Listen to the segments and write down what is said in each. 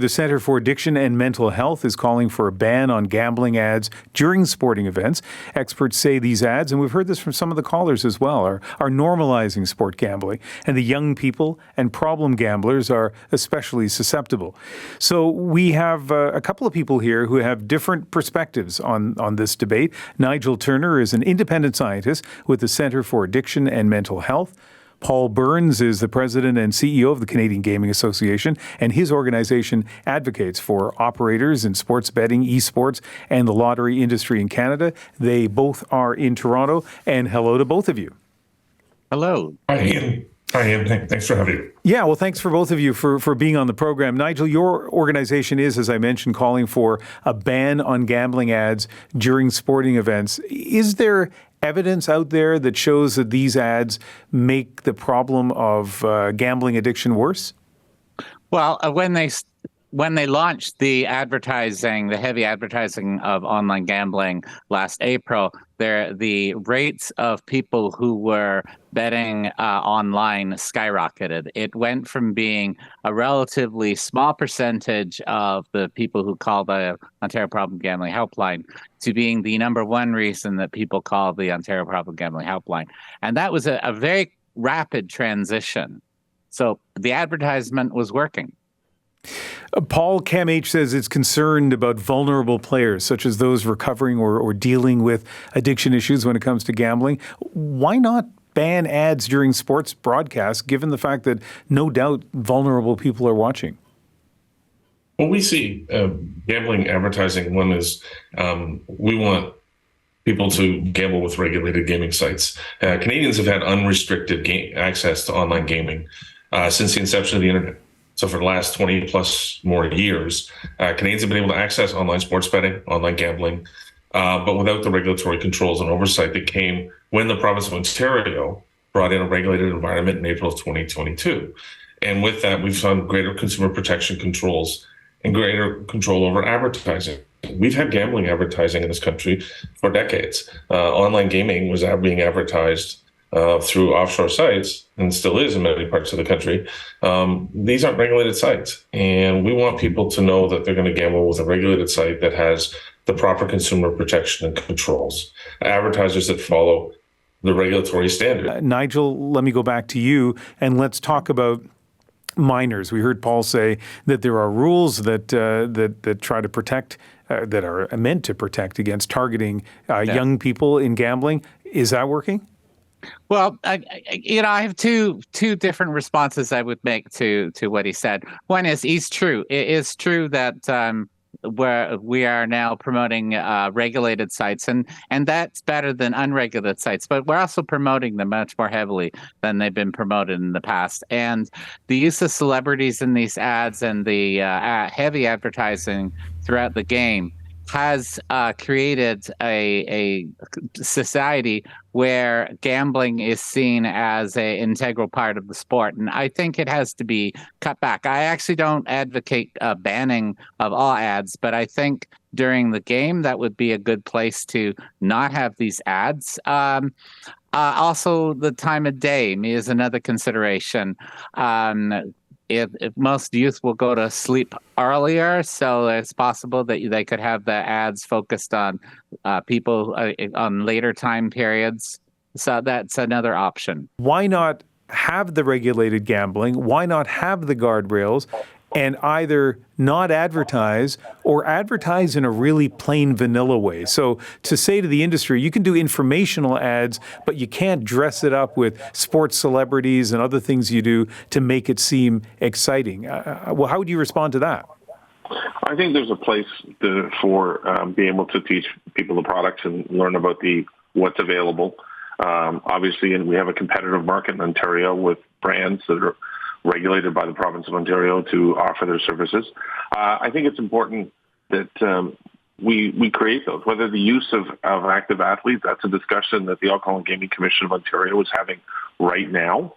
The Centre for Addiction and Mental Health is calling for a ban on gambling ads during sporting events. Experts say these ads, and we've heard this from some of the callers as well, are normalizing sport gambling. And the young people and problem gamblers are especially susceptible. So we have a couple of people here who have different perspectives on this debate. Nigel Turner is an independent scientist with the Centre for Addiction and Mental Health. Paul Burns is the president and CEO of the Canadian Gaming Association, and his organization advocates for operators in sports betting, esports, and the lottery industry in Canada. They both are in Toronto, and hello to both of you. Hello. Hi, Ian. Thanks for having me. Yeah, well, thanks for both of you for being on the program. Nigel, your organization is, as I mentioned, calling for a ban on gambling ads during sporting events. Is there evidence out there that shows that these ads make the problem of gambling addiction worse? Well, when they launched the heavy advertising of online gambling last April, the rates of people who were betting online skyrocketed. It went from being a relatively small percentage of the people who call the Ontario Problem Gambling Helpline to being the number one reason that people call the Ontario Problem Gambling Helpline. And that was a very rapid transition. So the advertisement was working. Paul, CAMH says it's concerned about vulnerable players, such as those recovering or dealing with addiction issues when it comes to gambling. Why not ban ads during sports broadcasts, given the fact that no doubt vulnerable people are watching? Well, we see gambling advertising. One is we want people to gamble with regulated gaming sites. Canadians have had unrestricted access to online gaming since the inception of the internet. So for the last 20 plus more years, Canadians have been able to access online sports betting, online gambling, but without the regulatory controls and oversight that came when the province of Ontario brought in a regulated environment in April of 2022. And with that, we've found greater consumer protection controls and greater control over advertising. We've had gambling advertising in this country for decades. Online gaming was being advertised through offshore sites, and still is in many parts of the country. These aren't regulated sites, and we want people to know that they're going to gamble with a regulated site that has the proper consumer protection and controls, advertisers that follow the regulatory standard. Nigel, let me go back to you, and let's talk about minors. We heard Paul say that there are rules that try to protect, that are meant to protect against targeting young people in gambling. Is that working? Well, I have two different responses I would make to what he said. One is, he's true. It is true that we are now promoting regulated sites, and that's better than unregulated sites. But we're also promoting them much more heavily than they've been promoted in the past. And the use of celebrities in these ads and the heavy advertising throughout the game has created a society where gambling is seen as an integral part of the sport. And I think it has to be cut back. I actually don't advocate banning of all ads, but I think during the game, that would be a good place to not have these ads. Also, the time of day is another consideration. If most youth will go to sleep earlier, so it's possible that they could have the ads focused on people on later time periods. So that's another option. Why not have the regulated gambling? Why not have the guardrails and either not advertise or advertise in a really plain vanilla way? So to say to the industry, you can do informational ads, but you can't dress it up with sports celebrities and other things you do to make it seem exciting. Well, how would you respond to that? I think there's a place for being able to teach people the products and learn about what's available. Obviously, and we have a competitive market in Ontario with brands that are regulated by the province of Ontario to offer their services. I think it's important that we create those. Whether the use of active athletes, that's a discussion that the Alcohol and Gaming Commission of Ontario is having right now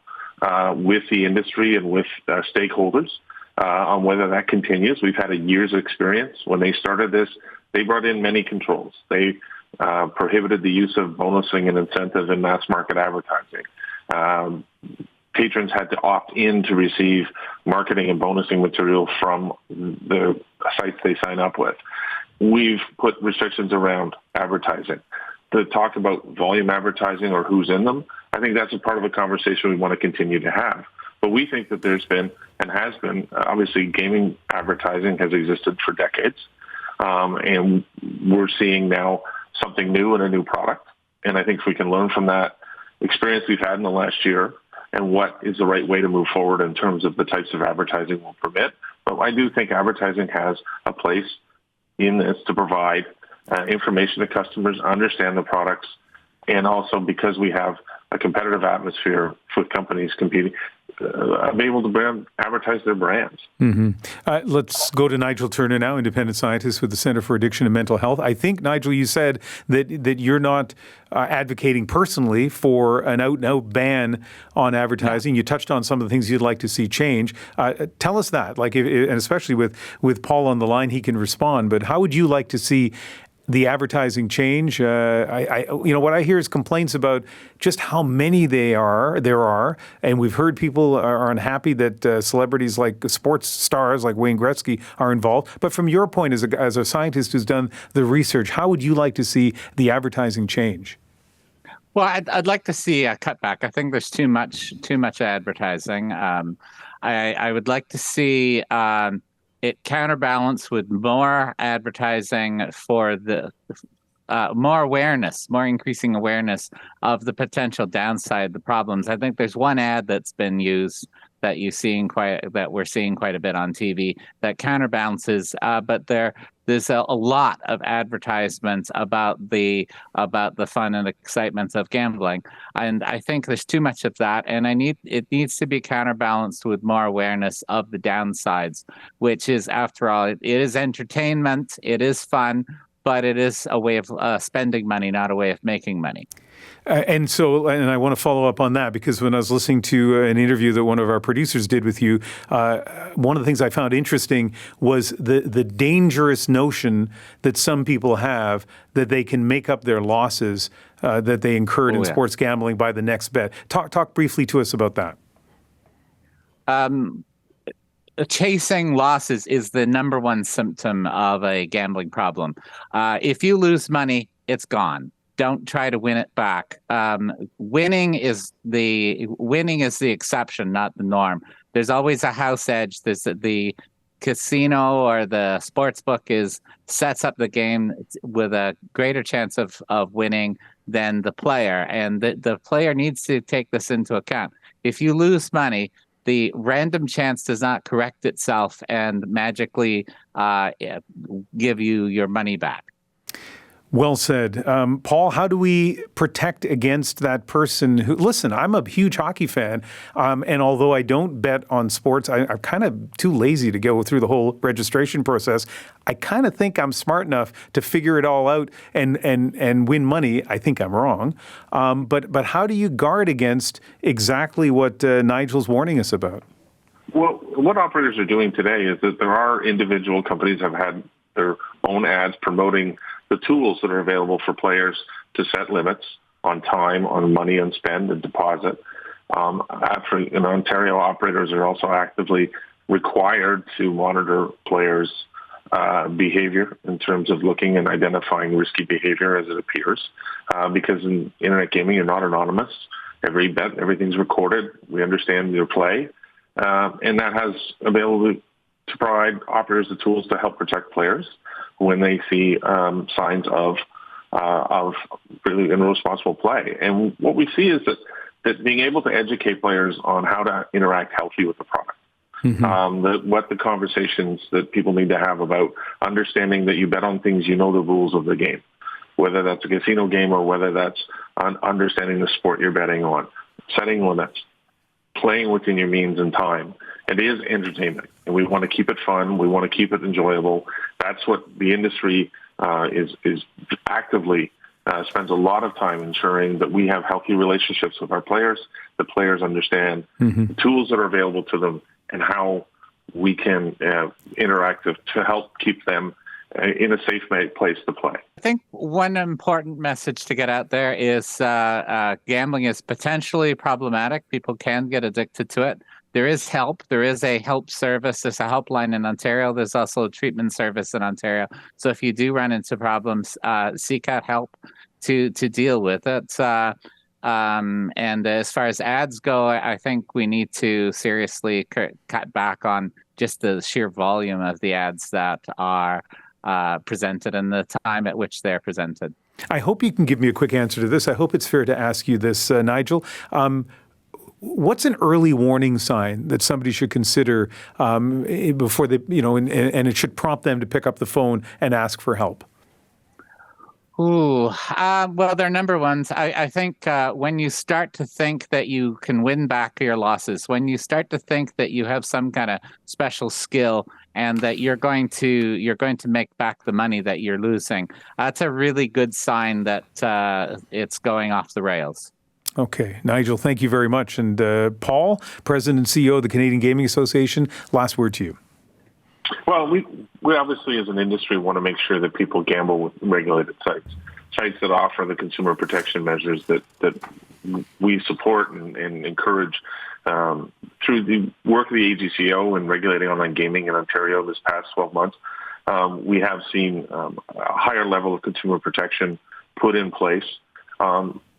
with the industry and with stakeholders on whether that continues. We've had a year's experience. When they started this, they brought in many controls. They prohibited the use of bonusing and incentive in mass market advertising. patrons had to opt in to receive marketing and bonusing material from the sites they sign up with. We've put restrictions around advertising. To talk about volume advertising or who's in them, I think that's a part of a conversation we want to continue to have. But we think that there's been and has been, obviously, gaming advertising has existed for decades. And we're seeing now something new and a new product. And I think if we can learn from that experience we've had in the last year and what is the right way to move forward in terms of the types of advertising we'll permit. But I do think advertising has a place in this to provide information to customers, understand the products, and also because we have a competitive atmosphere with companies competing, be able to advertise their brands. Mm-hmm. Let's go to Nigel Turner now, independent scientist with the Center for Addiction and Mental Health. I think, Nigel, you said that you're not advocating personally for an out-and-out ban on advertising. No. You touched on some of the things you'd like to see change. Tell us that, and especially with Paul on the line, he can respond. But how would you like to see the advertising change? What I hear is complaints about just how many there are, and we've heard people are unhappy that celebrities like sports stars like Wayne Gretzky are involved. But from your point as a scientist who's done the research, how would you like to see the advertising change? Well, I'd like to see a cutback. I think there's too much advertising. I would like to see it counterbalanced with more advertising for the more increasing awareness of the potential downside, the problems. I think there's one ad that's been used that we're seeing quite a bit on TV that counterbalances, but there's a lot of advertisements about the fun and excitement of gambling, and I think there's too much of that, and it needs to be counterbalanced with more awareness of the downsides, which is, after all, it is entertainment, it is fun, but it is a way of spending money, not a way of making money. And I want to follow up on that, because when I was listening to an interview that one of our producers did with you, one of the things I found interesting was the dangerous notion that some people have that they can make up their losses that they incurred in sports gambling by the next bet. Talk briefly to us about that. Chasing losses is the number one symptom of a gambling problem. If you lose money, it's gone. Don't try to win it back. Winning is the exception, not the norm. There's always a house edge. There's the casino or the sports book sets up the game with a greater chance of winning than the player, and the player needs to take this into account. If you lose money, the random chance does not correct itself and magically give you your money back. Well said. Paul, how do we protect against that person who, listen, I'm a huge hockey fan, and although I don't bet on sports, I'm kind of too lazy to go through the whole registration process. I kind of think I'm smart enough to figure it all out and win money. I think I'm wrong. But how do you guard against exactly what Nigel's warning us about? Well, what operators are doing today is that there are individual companies that have had their own ads promoting the tools that are available for players to set limits on time, on money and spend and deposit. In Ontario, operators are also actively required to monitor players' behavior in terms of looking and identifying risky behavior as it appears. Because in internet gaming, you're not anonymous. Every bet, everything's recorded. We understand your play. And that has available to provide operators the tools to help protect players when they see signs of really irresponsible play. And what we see is that being able to educate players on how to interact healthy with the product, what the conversations that people need to have about understanding that you bet on things, you know the rules of the game, whether that's a casino game or whether that's understanding the sport you're betting on, setting limits, playing within your means and time. It is entertainment, and we want to keep it fun. We want to keep it enjoyable. That's what the industry is actively spends a lot of time ensuring that we have healthy relationships with our players, the players understand the tools that are available to them and how we can interact to help keep them in a safe place to play. I think one important message to get out there is gambling is potentially problematic. People can get addicted to it. There is help. There is a help service. There's a helpline in Ontario. There's also a treatment service in Ontario. So if you do run into problems, seek out help to deal with it. And as far as ads go, I think we need to seriously cut back on just the sheer volume of the ads that are presented and the time at which they're presented. I hope you can give me a quick answer to this. I hope it's fair to ask you this, Nigel. What's an early warning sign that somebody should consider before they, and it should prompt them to pick up the phone and ask for help? Well, there are number ones. I think when you start to think that you can win back your losses, when you start to think that you have some kind of special skill and that you're going to make back the money that you're losing, that's a really good sign that it's going off the rails. Okay, Nigel, thank you very much. And Paul, President and CEO of the Canadian Gaming Association, last word to you. Well, we obviously as an industry want to make sure that people gamble with regulated sites that offer the consumer protection measures that we support and encourage. Through the work of the AGCO and regulating online gaming in Ontario this past 12 months, we have seen a higher level of consumer protection put in place.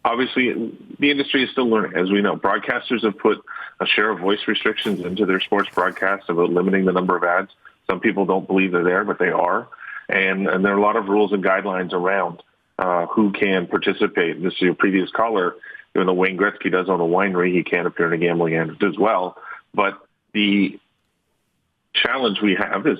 Obviously, the industry is still learning. As we know, broadcasters have put a share of voice restrictions into their sports broadcasts about limiting the number of ads. Some people don't believe they're there, but they are. And there are a lot of rules and guidelines around who can participate. This is your previous caller. Even though Wayne Gretzky does own a winery, he can't appear in a gambling ad as well. But the challenge we have is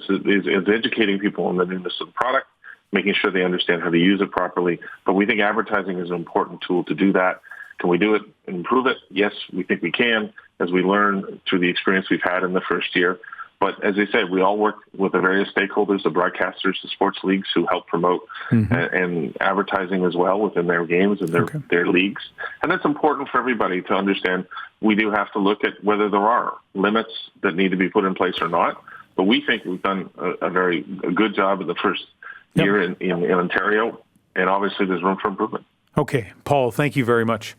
educating people on the newness of the product, making sure they understand how to use it properly. But we think advertising is an important tool to do that. Can we do it and improve it? Yes, we think we can, as we learn through the experience we've had in the first year. But as I said, we all work with the various stakeholders, the broadcasters, the sports leagues who help promote and advertising as well within their games and their leagues. And that's important for everybody to understand. We do have to look at whether there are limits that need to be put in place or not. But we think we've done a very good job in the first year in Ontario, and obviously there's room for improvement. Okay, Paul, thank you very much.